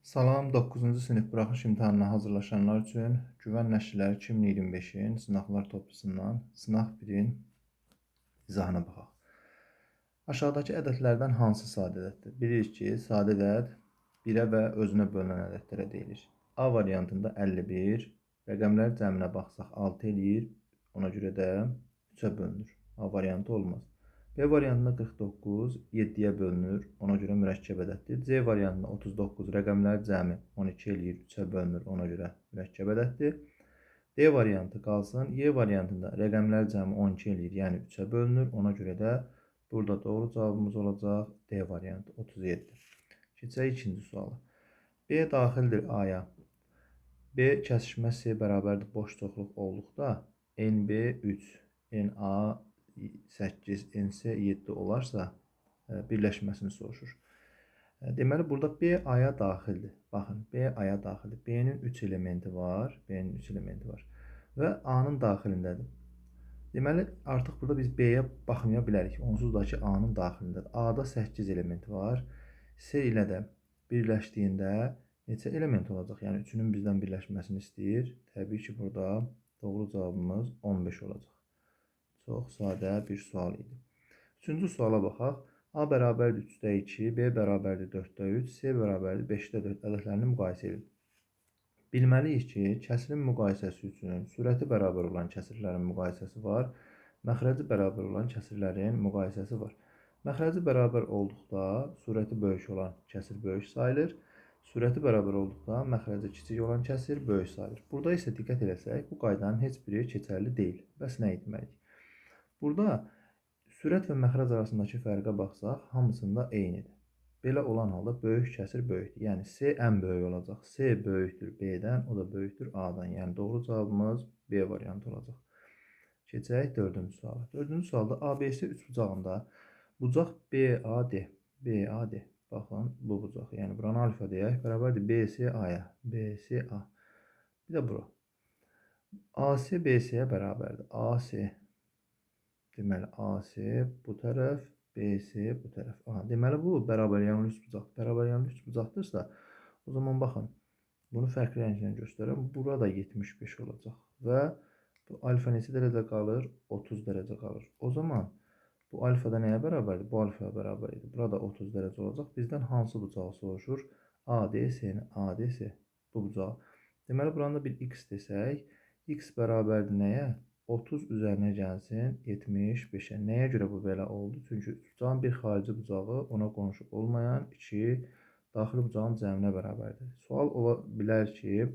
Salam, 9-cu sinif buraxılış imtahanına hazırlaşanlar üçün Güvən nəşrləri 2025-in sınaqlar toplusundan sınaq 1-in izahına baxaq. Aşağıdakı ədədlərdən hansı sadə ədəddir? Bilirik ki, sadə ədəd 1-ə və özünə bölünən ədədlərə deyilir. A variantında 51, rəqəmlər cəminə baxsaq 6 eləyir, ona görə də 3-ə bölünür. A variantı olmaz. B variantında 49, 7-yə bölünür, ona görə mürəkkəb ədəddir. C variantında 39, rəqəmlər cəmi 12 eləyir, 3-ə bölünür, ona görə mürəkkəb ədəddir. D variantı qalsın. Y variantında rəqəmlər cəmi 12 eləyir, yəni 3-ə bölünür, ona görə də burada doğru cavabımız olacaq D variantı 37. Keçək ikinci suala. B daxildir A-ya. B kəsişmə C bərabərdir boş çoxluq olduqda NB 3, NA 8, NC 7 olarsa birləşməsini soruşur. Deməli, burada B A-ya daxildir. Baxın, B A-ya daxildir. B-nin 3 elementi var. B-nin 3 elementi var. Və A-nın daxilindədir. Deməli, artıq burada biz B-yə baxmaya bilərik. Onsuz da ki, A-nın daxilindədir. A-da 8 elementi var. C ilə də birləşdiyində neçə element olacaq? Yəni, üçünün bizdən birləşməsini istəyir. Təbii ki, burada doğru cavabımız 15 olacaq. Çox sadə bir sual idi. Üçüncü suala baxaq. A bərabərdir 3-də 2, B bərabərdir 4-də 3, C bərabərdir 5-də 4 ədədlərini müqayisə edin. Bilməliyik ki, kəsirin müqayisəsi üçün sürəti bərabər olan kəsirlərin müqayisəsi var, məxrəci bərabər olan kəsirlərin müqayisəsi var. Məxrəci bərabər olduqda sürəti böyük olan kəsir böyük sayılır, sürəti bərabər olduqda məxrəci kiçik olan kəsir böyük sayılır. Burada isə diqqət eləsək, bu qaydanın heç biri keçərli deyil. Bəs nə etməliyik? Burada sürət və məxrəc arasındakı fərqə baxsaq, hamısında eynidir. Belə olan halda böyük kəsir böyükdür. Yəni, C ən böyük olacaq. C böyükdür B-dən, o da böyükdür A-dan. Yəni, doğru cavabımız B variantı olacaq. Keçək 4-cü suala. 4-cü sualda ABC üçbucağında bucaq BAD. BAD. Baxın, bu bucaq. Yəni, buranı alfa deyək. Bərabərdir BC A-ya. BC A. Bir də bura. AC BC-yə bərabərdir. AC. Deməli, AC bu tərəf, BC bu tərəf. Aha, deməli, bu bərabər yanlı üçbucaq. Bərabər yanlı üçbucaqdırsa, o zaman baxın, bunu fərqli rənglə göstərəm. Burada 75 olacaq və bu alfa neçə dərəcə qalır? 30 dərəcə qalır. O zaman bu alfada nəyə bərabərdir? Bu alfaya bərabər idi. Burada 30 dərəcə olacaq. Bizdən hansı bucağı soruşur? ADC-ni. ADC bu bucağı. Deməli, buranda bir x desək, x bərabərdir nəyə? 30 üzərinə gəlsin 75-ə. Nəyə görə bu belə oldu? Çünki bucağın bir xarici bucağı ona qonşu olmayan 2 daxili bucağın cəminə bərabərdir. Sual ola bilər ki,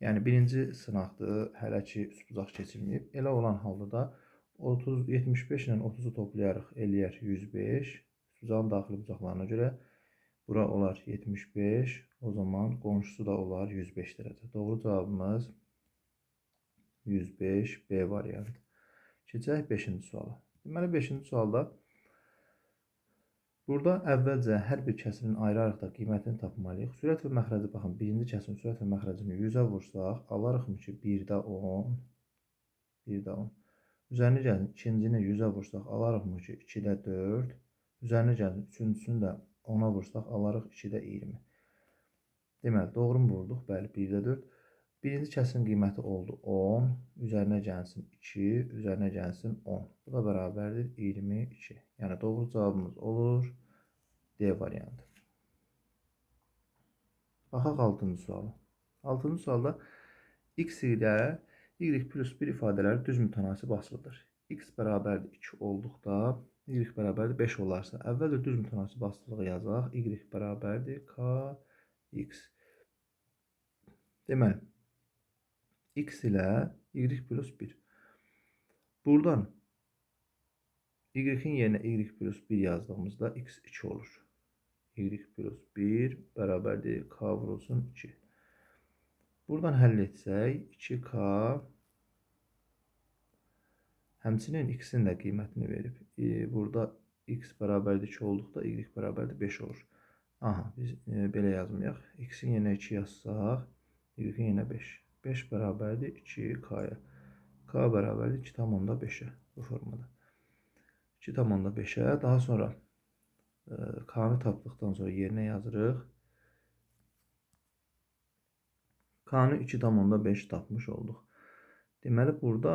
yəni birinci sınaqdır, hələ ki üçbucaq keçilməyib. Elə olan halda da 75 ilə 30-u toplayarıq, eləyər 105. Üçbucağın daxili bucaqlarına görə bura olar 75, o zaman qonşusu da olar 105 dərəcə. Doğru cavabımız 105 B variantı. Keçək 5-ci suala. Deməli, 5-ci sualda burada əvvəlcə hər bir kəsirin ayrı-ayrıqda qiymətini tapmalıyıq. Sürət və məxrəci baxın, birinci kəsirin sürət və məxrəcini 100-ə vursaq, alarıqmı ki 1-də 10, 1-də 10. Üzərinə gəlin, ikincini 100-ə vursaq, alarıqmı ki 2-də 4. Üzərinə gəlin, üçüncüsünü də 10-a vursaq, alarıq 2-də 20. Deməli, doğru mu vurduq? Bəli, 1-də 4. Birinci kəsirin qiyməti oldu 10, üzərinə gəlsin 2, üzərinə gəlsin 10. Bu da bərabərdir 22. Yəni, doğru cavabımız olur D variantı. Baxaq 6-cı suala. 6-cı sualda x ilə y plus 1 ifadələri düz mütənasib asılıdır. X bərabərdir 2 olduqda, y bərabərdir 5 olarsa, əvvəlcə düz mütənasib asılığı yazaq. Y bərabərdir kx. Deməli, x ilə y plus 1. Buradan y-in yerinə y plus 1 yazdığımızda x 2 olur. Y plus 1 bərabərdir k vurulsun 2. Buradan həll etsək 2k həmçinin x-in də qiymətini verib. Burada x bərabərdir 2 olduqda y bərabərdir 5 olur. Aha, biz belə yazmayaq. X-in yerinə 2 yazsaq, y-in yerinə 5. 5 bərabərdir 2k-ya. K bərabərdir 2,5-ə bu formada. 2,5-ə. Daha sonra K-nı tapdıqdan sonra yerinə yazırıq. K-nı 2,5 tapmış olduq. Deməli, burada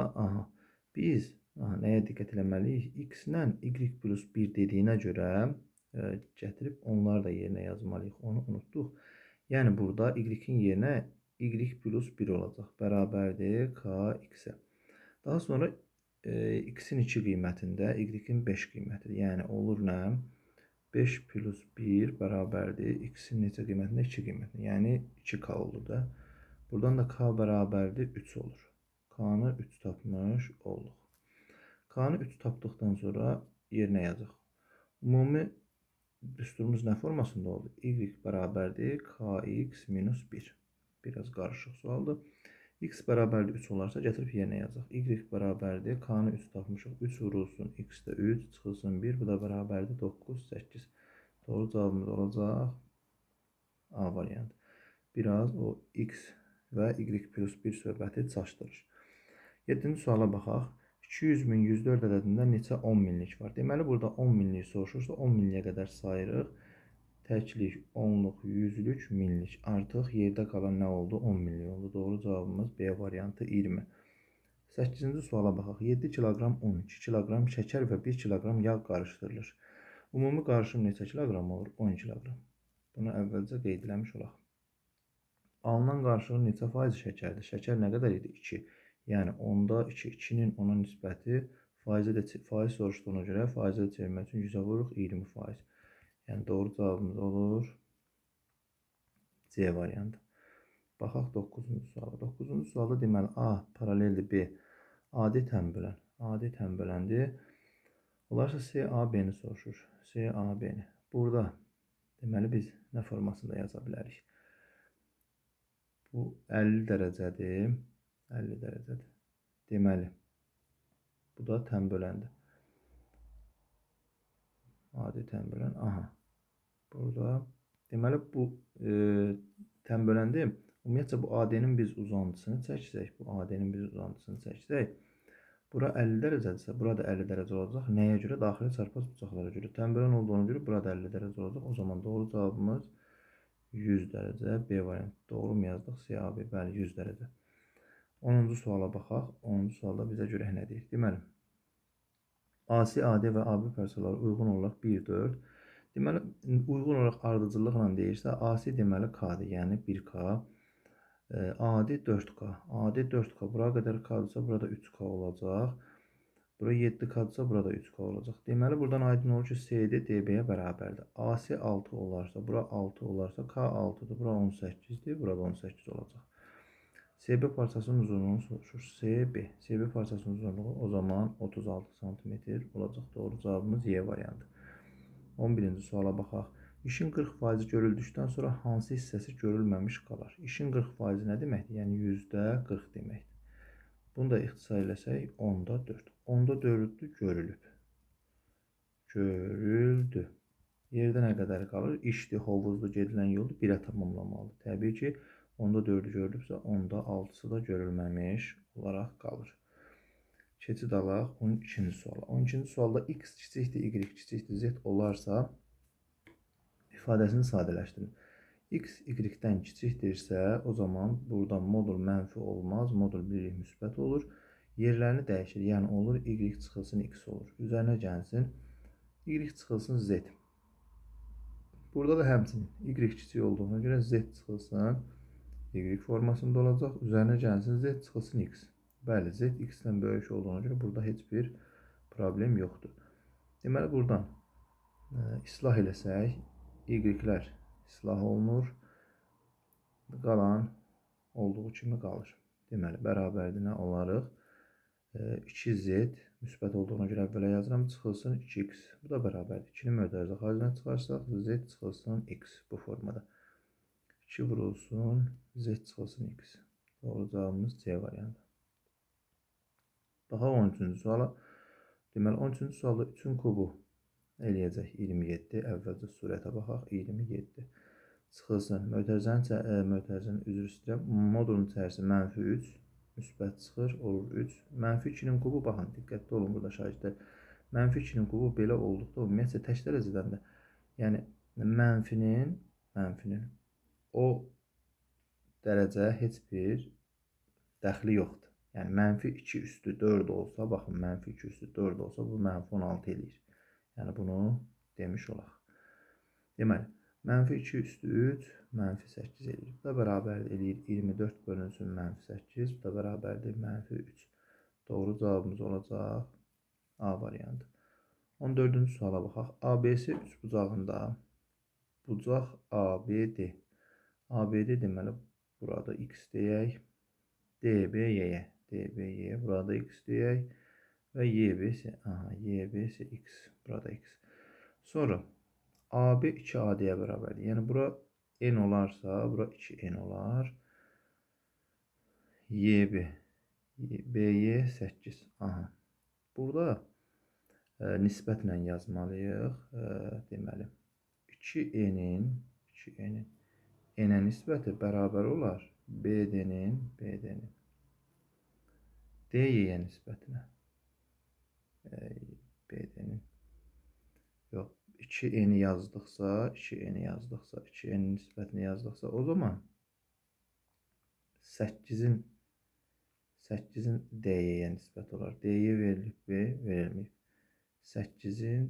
biz nəyə diqqət eləməliyik? X-lə y plus 1 dediyinə görə gətirib onları da yerinə yazmalıyıq. Onu unutduq. Yəni, burada y-in yerinə y plus 1 olacaq. Bərabərdir k-x-ə. Daha sonra x-in 2 qiymətində y-in 5 qiymətidir. Yəni, olur nə? 5 plus 1 bərabərdir x-in neçə qiymətində? 2 qiymətində. Yəni, 2k olur da. Buradan da k bərabərdir 3 olur. K-nı 3 tapmış olduq. K-nı 3 tapdıqdan sonra yerinə yazıq. Ümumi düsturumuz nə formasında oldu? Y bərabərdir kx minus 1. Biraz qarışıq sualdır. X bərabərdir 3 olarsa gətirib yerinə yazıq. Y bərabərdir. K-nı 3 tapmışıq. 3 vurulsun. X-də 3 çıxılsın 1. Bu da bərabərdir 9, 8. Doğru cavabımız olacaq A variantı. Biraz o X və Y plus 1 söhbəti çaşdırır. 7-ci suala baxaq. 200.104 ədədində neçə 10 minlik var? Deməli, burada 10 minlik soruşursa 10 minliyə qədər sayırıq. Təklik, onluq, yüzlük, minlik. Artıq yerdə qalan nə oldu? 10 minlik oldu. Doğru cavabımız B variantı 20. 8-ci suala baxaq. 7 kiloqram un, 2 kiloqram şəkər və 1 kiloqram yağ qarışdırılır. Ümumi qarışım neçə kiloqram olur? 10 kiloqram. Bunu əvvəlcə qeyd eləmiş olaq. Alınan qarışığın neçə faizi şəkərdir? Şəkər nə qədər idi? 2. Yəni, 10-da 2. 2-nin 10-a nisbəti faiz soruşduğuna görə faizə çevirmək üçün 100-ə vururuq 20%. Yəni, doğru cavabımız olur C variantı. Baxaq 9-cu suala. 9-cu sualda deməli A paraleldir B. Adi tənbölən. Adi tənböləndir. Olarsa C AB-ni soruşur. C AB-ni. Burada deməli biz nə formasında yaza bilərik? Bu 50 dərəcədir. 50 dərəcədir. Deməli, bu da tənböləndir. Adi tənbölən. Aha. Burada deməli bu tənböləndir. Ümumiyyətcə bu AD-nin biz uzantısını çəksək, bura 50 dərəcədirsə, burada 50 dərəcə olacaq. Nəyə görə? Daxili çarpaz bucaqlara görə. Tənbölən olduğuna görə burada 50 dərəcə olacaq. O zaman doğru cavabımız 100 dərəcə. B variantı. Doğru mu yazdıq? C, A, B. Bəli, 100 dərəcə. 10-cu suala baxaq. 10-cu sualda bizə görək nə deyir? Deməli, AC, AD və AB parçaları uyğun olaraq 1, 4. Deməli, uyğun olaraq ardıcıllıqla deyirsə, AC deməli K-dır, yəni 1K. AD 4K. AD 4K. Bura qədər K-dırsa, burada 3K olacaq. Bura 7K-dırsa, burada 3K olacaq. Deməli, buradan aydın olur ki, CD DB-yə bərabərdir. AC 6 olarsa, bura 6 olarsa, K 6-dır. Bura 18-dir, burada 18 olacaq. CB parçasının uzunluğunu soruşur. CB parçasının uzunluğu o zaman 36 cm olacaq. Doğru cavabımız Y variantı. 11-ci suala baxaq. İşin 40% görüldükdən sonra hansı hissəsi görülməmiş qalar? İşin 40% nə deməkdir? Yəni %40 deməkdir. Bunu da ixtisar eləsək 10-da 4. 10-da 4-dür, görülüb. Görüldü. Yerdə nə qədər qalır? İşdir, hovuzlu gedilən yoldur, 1-ə tamamlamalıdır. Təbii ki, 10-da 4-ü görülübsə, 10-da 6-sı da görülməmiş olaraq qalır. Keçid alaq 12-ci suala. 12-ci sualda x kiçikdir, y kiçikdir, z olarsa ifadəsini sadələşdirin. X y-dən kiçikdirsə, o zaman burada modul mənfi olmaz, modul birlik müsbət olur. Yerlərini dəyişir, yəni olur y çıxılsın x olur. Üzərinə gəlsin, y çıxılsın z. Burada da həmçinin y kiçik olduğuna görə z çıxılsın y formasında olacaq. Üzərinə gəlsin z çıxılsın x. Bəli, z x-dən böyük olduğuna görə burada heç bir problem yoxdur. Deməli, buradan islah eləsək, y-lər islah olunur, qalan olduğu kimi qalır. Deməli, bərabərdir nə olarıq? 2z müsbət olduğuna görə əvvələ yazıram, çıxılsın 2x. Bu da bərabərdir. 2-ni mötərizə xaricdən çıxarsaq, z çıxılsın x bu formada. 2 vurulsun, z çıxılsın x. Doğru cavabımız C variantı. Baxaq 13-cü suala. Deməli, 13-cü sualda 3-ün kubu eləyəcək 27. Əvvəlcə surətə baxaq. 27. Çıxılsın. Mötərizənin üzr istəyirəm. Modulun içərisi mənfi 3. Müsbət çıxır. Olur 3. Mənfi 2-nin kubu. Baxın, diqqətli olun burada şahidlər. Mənfi 2-nin kubu belə olduqda ümumiyyətcə tək dərəcədən də. Yəni, mənfinin o dərəcə heç bir dəxli yoxdur. Yəni mənfi 2 üstü 4 olsa, baxın mənfi 2 üstü 4 olsa bu mənfi 16 eləyir. Yəni bunu demiş olaq. Deməli, mənfi 2 üstü 3 mənfi 8 eləyir. Bu da bərabər eləyir 24 bölünsün mənfi 8. Bu da bərabərdir mənfi 3. Doğru cavabımız olacaq A variantı. 14-cü suala baxaq. ABC üçbucağında bucaq ABD. ABD deməli burada x deyək. DB'ye. DB'ye burada x deyək. Və YB isə, YB isə x. Burada x. Sonra AB 2AD-yə bərabərdir. Yəni bura n olarsa, bura 2n olar. YB. BY 8. Burada nisbətlə yazmalıyıq. Deməli 2n'in n'ə nisbəti bərabər olar BD-nin DY-yə nisbətinə. BD-nin yox, 2n'yi yazdıqsa, 2n'in nisbətini yazdıqsa, o zaman 8'in DY-yə nisbət olar. DY verilib, B verilməyib. 8'in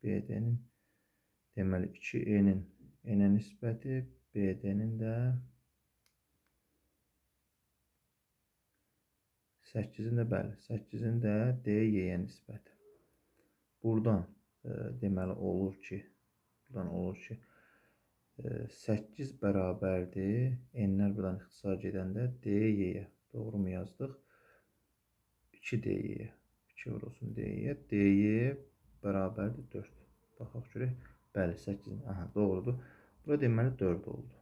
BD-nin deməli 2n'in n'ə nisbəti, BD-nin də 8'in də bəli, 8'in də DY-yə nisbəti. Buradan deməli olur ki, 8 bərabərdir. N'lər buradan ixtisar gedəndə DY-yə. Doğru mu yazdıq? 2 DY-yə. 2 vurulsun DY-yə. DY bərabərdir 4. Baxaq görək. Bəli, 8. Doğrudur. Bura deməli 4 oldu.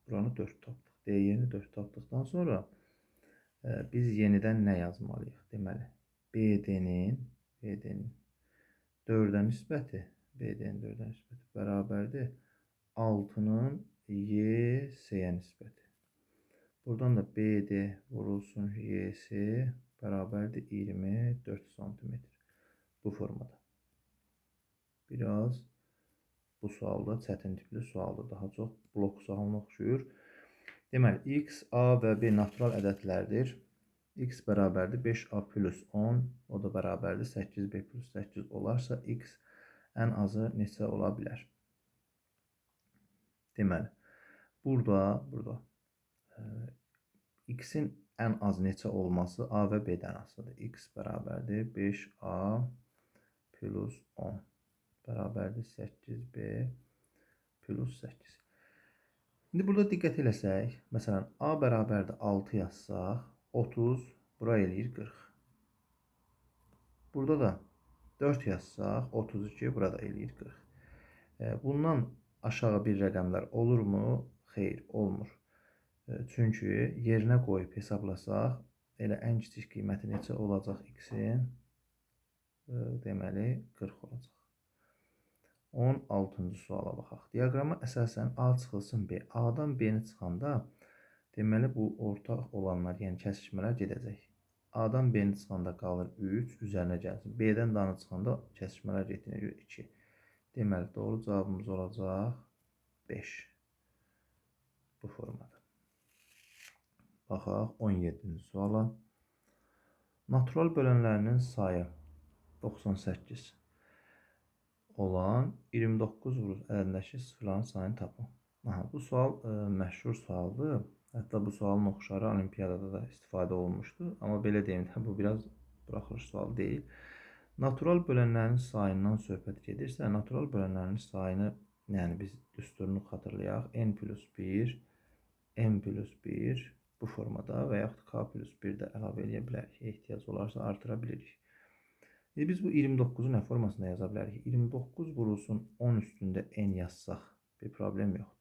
Buranı 4 tapdıq. DY-ni 4 tapdıqdan sonra biz yenidən nə yazmalıyıq? Deməli, BD-nin 4-ə nisbəti, bərabərdir 6'nın YS-yə nisbəti. Buradan da BD vurulsun YS bərabərdir 24 cm. Bu formada. Biraz bu sualda çətin tipli sualdır. Daha çox blok sualına oxşuyur. Deməli, x, a və b natural ədədlərdir. X bərabərdir 5a plus 10, o da bərabərdir 8b plus 8 olarsa, x ən azı neçə ola bilər? Deməli, burada x-in ən az neçə olması a və b-dən asılıdır. X bərabərdir 5a plus 10 bərabərdir 8b plus 8. İndi burada diqqət eləsək, məsələn, a bərabərdir 6 yazsaq, 30 bura eləyir 40. Burada da 4 yazsaq, 32 burada eləyir 40. Bundan aşağı bir rəqəmlər olurmu? Xeyr, olmur. Çünki yerinə qoyub hesablasaq, elə ən kiçik qiyməti neçə olacaq x-in? Deməli, 40 olacaq. 16-cı suala baxaq. Diaqrama əsasən A çıxılsın B. A-dan B-ni çıxanda, deməli, bu ortaq olanlar, yəni kəsişmələr gedəcək. A-dan B-ni çıxanda qalır 3, üzərinə gəlsin. B-dən D-ni çıxanda kəsişmələr getdiyinə görə 2. Deməli, doğru cavabımız olacaq 5. Bu formada. Baxaq 17-ci suala. Natural bölənlərinin sayı 98 olan 29 vuruz ədədindəki sıfırların sayını tapın. Bu sual məşhur sualdır. Hətta bu sualın oxşarı olimpiyadada da istifadə olunmuşdu. Amma belə deyim də, bu biraz buraxılış sual deyil. Natural bölənlərin sayından söhbət gedirsə, natural bölənlərin sayını, yəni biz düsturunu xatırlayaq. N plus 1, M plus 1 bu formada və yaxud K plus 1 də əlavə edə bilərik. Ehtiyac olarsa artıra bilirik. Biz bu 29'u nə formasında yaza bilərik? 29 vurulsun 10 üstündə n yazsaq bir problem yoxdur.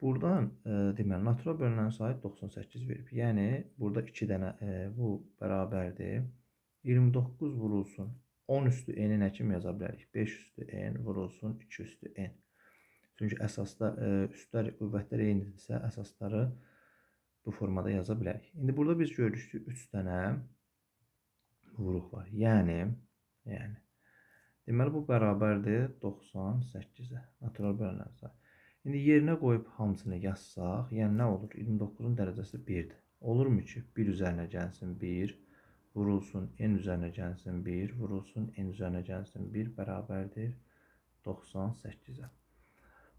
Buradan deməli, natural bölünlərin sayı 98 verib. Yəni, burada 2 dənə bu bərabərdir. 29 vurulsun 10 üstü n-i nə kimi yaza bilərik? 5 üstü n vurulsun 2 üstü n. Çünki əsasda üstlər, qüvvətlər eynidirsə, əsasları bu formada yaza bilərik. İndi burada biz görürük ki, 3 dənə vuruq var. Yəni Deməli, bu bərabərdir 98-ə. Natural bölünən sayı. İndi yerinə qoyub hamısını yazsaq, yəni nə olur? 29-un dərəcəsi 1-dir. Olurmu ki, 1 üzərinə gəlsin 1, vurulsun n üzərinə gəlsin 1, vurulsun n üzərinə gəlsin 1 bərabərdir 98-ə.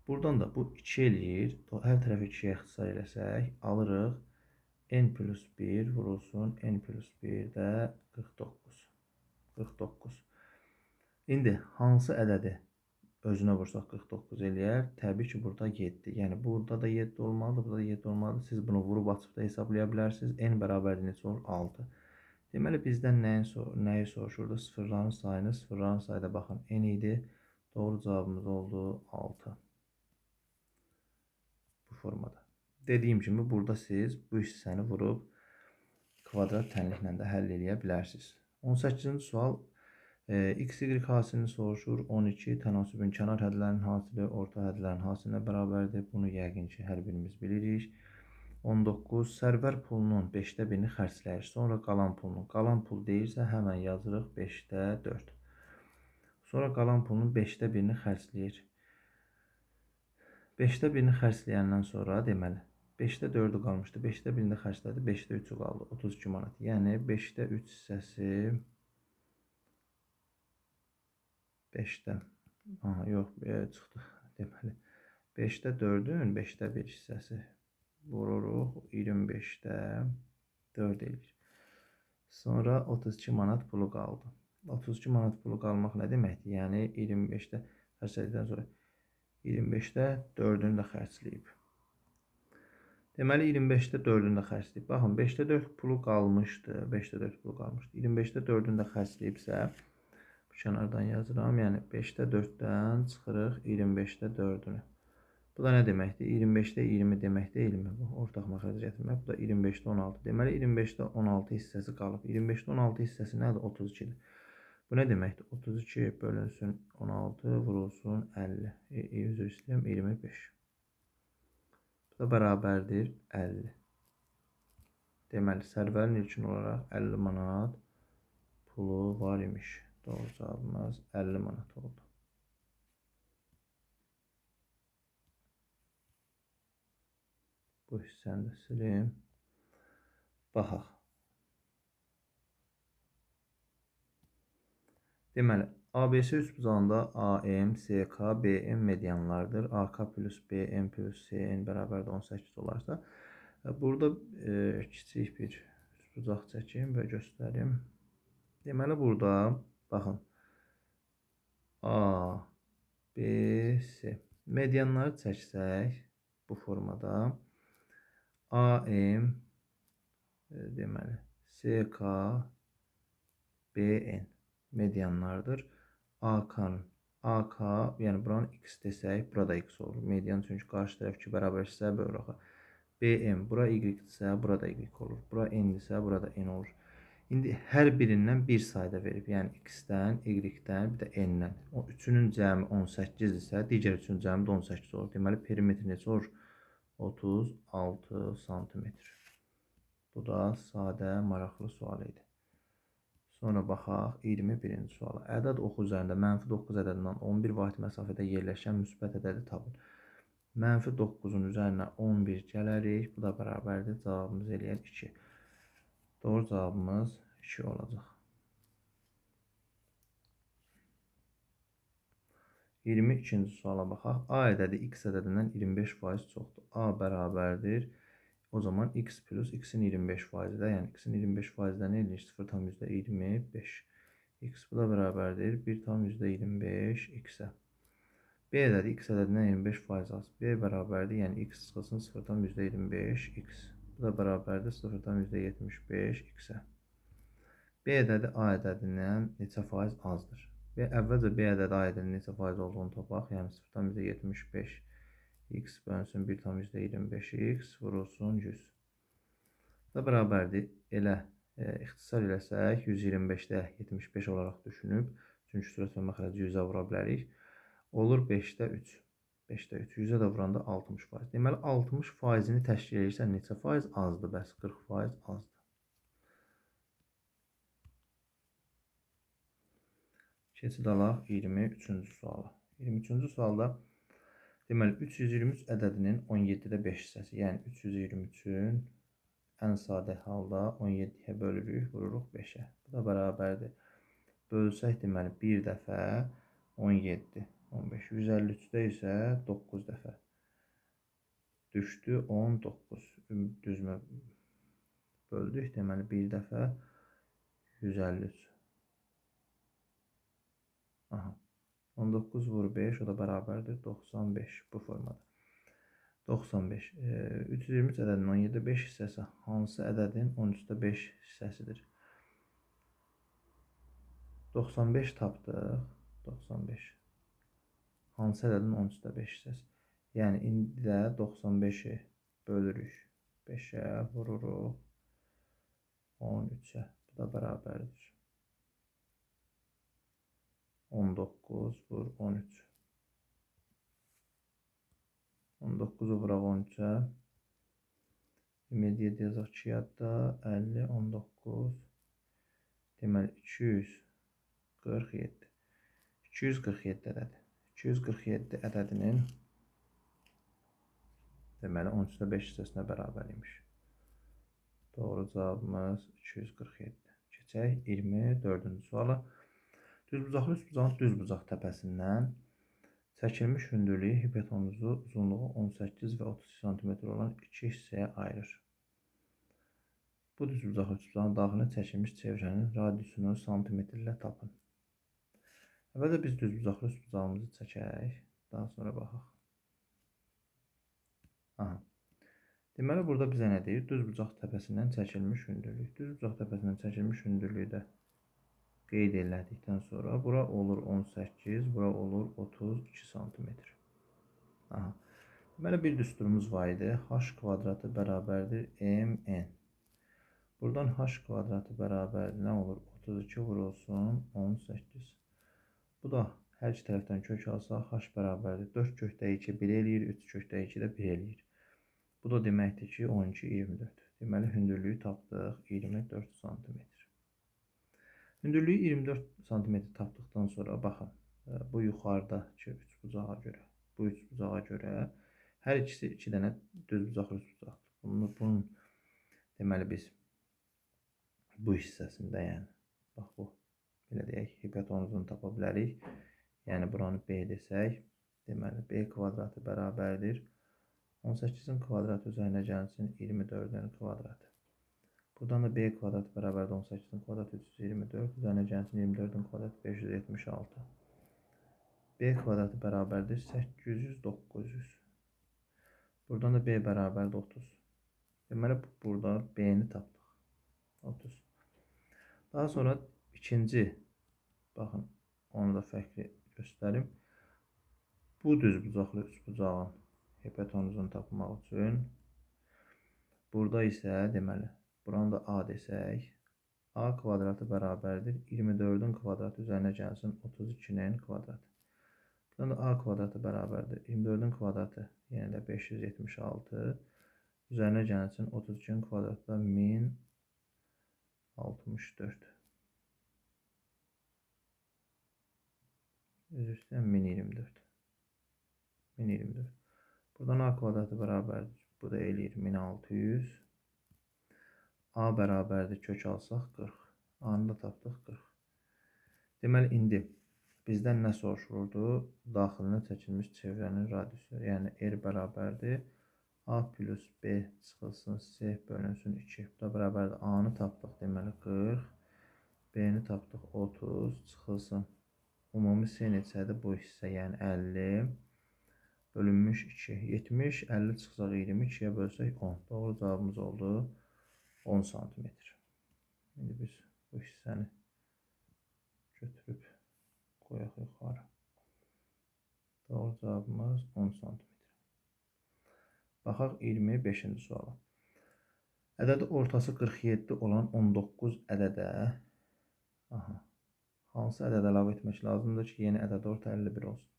Buradan da bu 2 eləyir. Hər tərəfi 2-yə ixtisar eləsək, alırıq n plus 1 vurulsun n plus 1 də 49. 49. İndi hansı ədədi özünə vursaq 49 eləyər? Təbii ki, burada 7. Yəni, burada da 7 olmalıdır, burada da 7 olmalıdır. Siz bunu vurub açıb da hesablaya bilərsiniz. N bərabərdir neçə olur? 6. Deməli, bizdən nəyi soruşurdu? Sıfırların sayını. Sıfırların sayıda baxın, n idi. Doğru cavabımız oldu 6. Bu formada. Dediyim kimi, burada siz bu hissəni vurub kvadrat tənliklə də həll eləyə bilərsiniz. 18-ci sual. X, Y hasilini soruşur. 12 tənasübün kənar hədlərinin hasili orta hədlərin hasilinə bərabərdir. Bunu yəqin ki, hər birimiz bilirik. 19 sərvər pulunun 5də birini xərcləyir. Sonra qalan pulunun. Qalan pul deyirsə, həmən yazırıq 5də 4. Sonra qalan pulunun 5də birini xərcləyir. 5də birini xərcləyəndən sonra deməli 5də 4-ü qalmışdı. 5də birini də xərclədi. 5də 3-ü qaldı. 32 manat. Yəni 5də 3 hissəsi 5-də yox, çıxdı. Deməli 5də 4-ün 5də 1 hissəsi vururuq 25də 4 eləyir. Sonra 32 manat pulu qaldı. 32 manat pulu qalmaq nə deməkdir? Yəni 25də xərclədikdən sonra 25də 4-ünü də xərcləyib. Deməli 25də 4-ünü də xərcləyib. Baxın 5də 4 pulu qalmışdı. 5də 4 pulu qalmışdı. 25də 4-ünü də xərcləyibsə bu kənardan yazıram. Yəni 5də 4-dən çıxırıq 25də 4-ünü. Bu da nə deməkdir? 25də 20 demək deyilmi? Bu ortaq məxrəcə gətirmək. Bu da 25də 16. Deməli 25də 16 hissəsi qalıb. 25də 16 hissəsi nədir? 32-dir. Bu nə deməkdir? 32 bölünsün 16 vurulsun 50. Üzr istəyirəm 25. Bu da bərabərdir 50. Deməli sərvərin ilkin olaraq 50 manat pulu var imiş. Doğru cavabımız 50 manat oldu. Bu hissəni də silim. Baxaq. Deməli, ABC üçbucağında AM, SK, BM medianlardır. AK plus BM plus CN bərabər 18 olarsa, burada kiçik bir üçbucaq çəkim və göstərim. Deməli, burada baxın. A, B, C. Medianları çəksək bu formada AM deməli SK BN medianlardır. AK, yəni buranın x desək, burada x olur. Median çünki qarşı tərəf 2 bərabər hissə bölürük. BM, bura y-dirsə, burada y olur. Bura n-dirsə, burada n olur. İndi hər birindən bir sayda verib. Yəni x-dən, y-dən, bir də n-dən. O üçünün cəmi 18 isə, digər üçün cəmi də 18 olur. Deməli, perimetr necə olur? 36 santimetr. Bu da sadə, maraqlı sual idi. Sonra baxaq 21-ci suala. Ədəd oxu üzərində -9 ədədindən 11 vahid məsafədə yerləşən müsbət ədədi tapın. -9-un üzərinə 11 gələrik. Bu da bərabərdir. Cavabımız eləyər 2. Doğru cavabımız 2 olacaq. 22-ci suala baxaq. A ədədi x ədədindən 25% çoxdur. A bərabərdir. O zaman x plus x-in 25%-də, yəni x-in 25%-də nə edir? 0,25. X bu da bərabərdir 1,25 x-ə. B ədədi x ədədindən 25% az. B bərabərdir, yəni x çıxılsın 0,25 x. Bu da bərabərdir 0,75 x-ə. B ədədi A ədədindən neçə faiz azdır? Və əvvəlcə B ədədi A ədədinin neçə faiz olduğunu tapaq. Yəni 0,75 x bölünsün 1,25 x vurulsun 100. Bu da bərabərdir. Elə ixtisar eləsək 125-də 75 olaraq düşünüb. Çünki sürət və məxrəci 100-ə vura bilərik. Olur 5-də 3. 5-də 3. 100-ə də vuranda 60%. Deməli 60%-ni təşkil edirsə neçə faiz azdır? Bəs 40% azdır. Keçid alaq 23-cü suala. 23-cü sualda deməli 323 ədədinin 17-də 5 hissəsi, yəni 323-ün ən sadə halda 17-yə bölürük, vururuq 5-ə. Bu da bərabərdir. Bölsək deməli 1 dəfə 17, 15, 153-də isə 9 dəfə. Düşdü 19. Düzmə böldük. Deməli 1 dəfə 153. Aha. 19 vur 5, o da bərabərdir 95 bu formada. 95. 323 ədədinin 17-də 5 hissəsi hansı ədədin 13-də 5 hissəsidir? 95 tapdıq. 95. Hansı ədədin 13-də 5 hissəsi? Yəni indi də 95-i bölürük 5-ə, vururuq 13-ə. Bu da bərabərdir 19 vur 13. 19-u vuraq 13-ə. 27 yazaq 2 yadda. 50, 19. Deməli 247. 247 ədədi. 247 ədədinin deməli 13-də 5 hissəsinə bərabər imiş. Doğru cavabımız 247. Keçək 24-cü suala. Düzbucaqlı üçbucağın düzbucaq təpəsindən çəkilmiş hündürlüyü hipotenuzu uzunluğu 18 və 32 cm olan iki hissəyə ayırır. Bu düzbucaqlı üçbucağın daxilinə çəkilmiş çevrənin radiusunu santimetr ilə tapın. Əvvəlcə biz düzbucaqlı üçbucağımızı çəkək, daha sonra baxaq. Aha. Deməli burada bizə nə deyir? Düzbucaq təpəsindən çəkilmiş hündürlük. Düzbucaq təpəsindən çəkilmiş hündürlüyü də qeyd elədikdən sonra bura olur 18, bura olur 32 cm. Aha. Deməli bir düsturumuz var idi. H kvadratı bərabərdir mn. Buradan h kvadratı bərabərdir nə olur? 32 vurulsun 18. Bu da hər iki tərəfdən kök alsaq h bərabərdir 4 kökdə 2 1 eləyir, 3 kökdə 2 də 1 eləyir. Bu da deməkdir ki 12 24. Deməli hündürlüyü tapdıq 24 cm. Hündürlüyü 24 cm tapdıqdan sonra baxın, bu yuxarıdakı üçbucağa görə, bu üçbucağa görə hər ikisi 2 dənə düzbucaqlı üçbucaqdır. Bunun deməli biz bu hissəsində, yəni bax bu belə deyək, hipotenuzunu tapa bilərik. Yəni buranı b desək, deməli b kvadratı bərabərdir 18-in kvadratı üzərinə gəlsin 24-ün kvadratı. Buradan da b kvadratı bərabərdir 18-in kvadratı 324, üzərinə gəlsin 24-ün kvadratı 576. B kvadratı bərabərdir 800, 900. Buradan da b bərabərdir 30. Deməli burada b-ni tapdıq. 30. Daha sonra ikinci, baxın, onu da fərqli göstərim. Bu düzbucaqlı üçbucağın hipotenuzunu tapmaq üçün burada isə deməli buranı da a desək, a kvadratı bərabərdir 24-ün kvadratı üzərinə gəlsin 32-nin kvadratı. Buradan da a kvadratı bərabərdir 24-ün kvadratı, yəni də 576, üzərinə gəlsin 32-nin kvadratı da 1064. Üzr istəyirəm 1024. 1024. Buradan a kvadratı bərabərdir, bu da eləyir 1600. A bərabərdir kök alsaq 40. A-nı da tapdıq 40. Deməli indi bizdən nə soruşulurdu? Daxilinə çəkilmiş çevrənin radiusu. Yəni R bərabərdir A plus B çıxılsın C bölünsün 2. Bu da bərabərdir A-nı tapdıq deməli 40. B-ni tapdıq 30 çıxılsın. Ümumi C neçədir bu hissə? Yəni 50 bölünmüş 2. 70, 50 çıxsaq 20, 2-yə bölsək 10. Doğru cavabımız oldu 10 cm. İndi biz bu hissəni götürüb qoyaq yuxarı. Doğru cavabımız 10 cm. Baxaq 25-ci suala. Ədədi ortası 47 olan 19 ədədə hansı ədəd əlavə etmək lazımdır ki, yeni ədəd orta 51 olsun?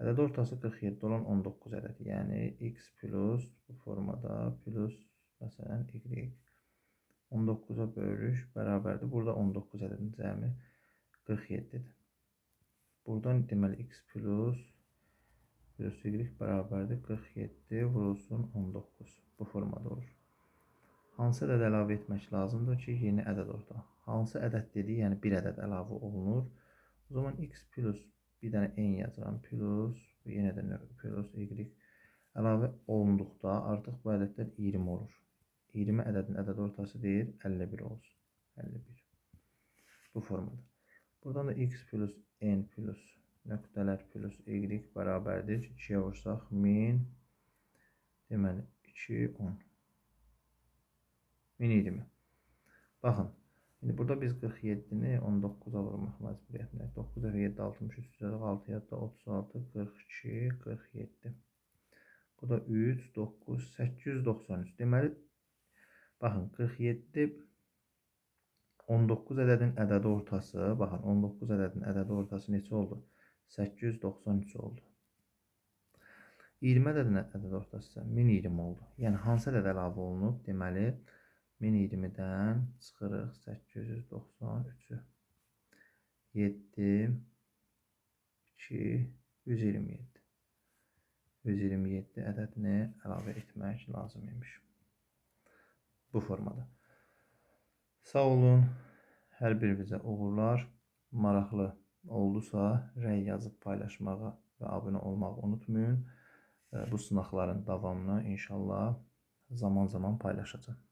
Ədəd ortası 47 olan 19 ədədi, yəni x plus bu formada plus məsələn y 19-a bölürük bərabərdir. Burada 19 ədədin cəmi 47-dir. Buradan deməli x plus y bərabərdir 47 vurulsun 19. Bu formada olur. Hansı ədəd əlavə etmək lazımdır ki, yeni ədəd orada? Hansı ədəd dedik, yəni bir ədəd əlavə olunur. O zaman x plus bir dənə n yazıram, plus yenə də plus y əlavə olunduqda artıq bu ədədlər 20 olur. 20 ədədin ədəd ortası deyir, 51 olsun. 51. Bu formada. Buradan da x plus n plus nöqtələr plus y bərabərdir. 2-yə vursaq 1000, deməli 2, 10. 1020. Baxın, şimdi burada biz 47-ni 19'a vurmaq məcburiyyətindəyik. 9 dəfə 7, 63, 6, 7, 36, 42, 47. Bu da 3, 9, 893. Deməli, baxın, 47, 19 ədədin ədədi ortası, baxın, 19 ədədin ədədi ortası neçə oldu? 893 oldu. 20 ədədin ədədi ortası isə 1020 oldu. Yəni, hansı ədəd əlavə olunub? Deməli, 1020-dən çıxırıq 893-ü. 7, 2, 127. 127 ədədini əlavə etmək lazım imiş. Bu formada. Sağ olun. Hər birinizə uğurlar. Maraqlı oldusa, rəy yazıb paylaşmağı və abunə olmağı unutmayın. Bu sınaqların davamını inşallah zaman-zaman paylaşacağım.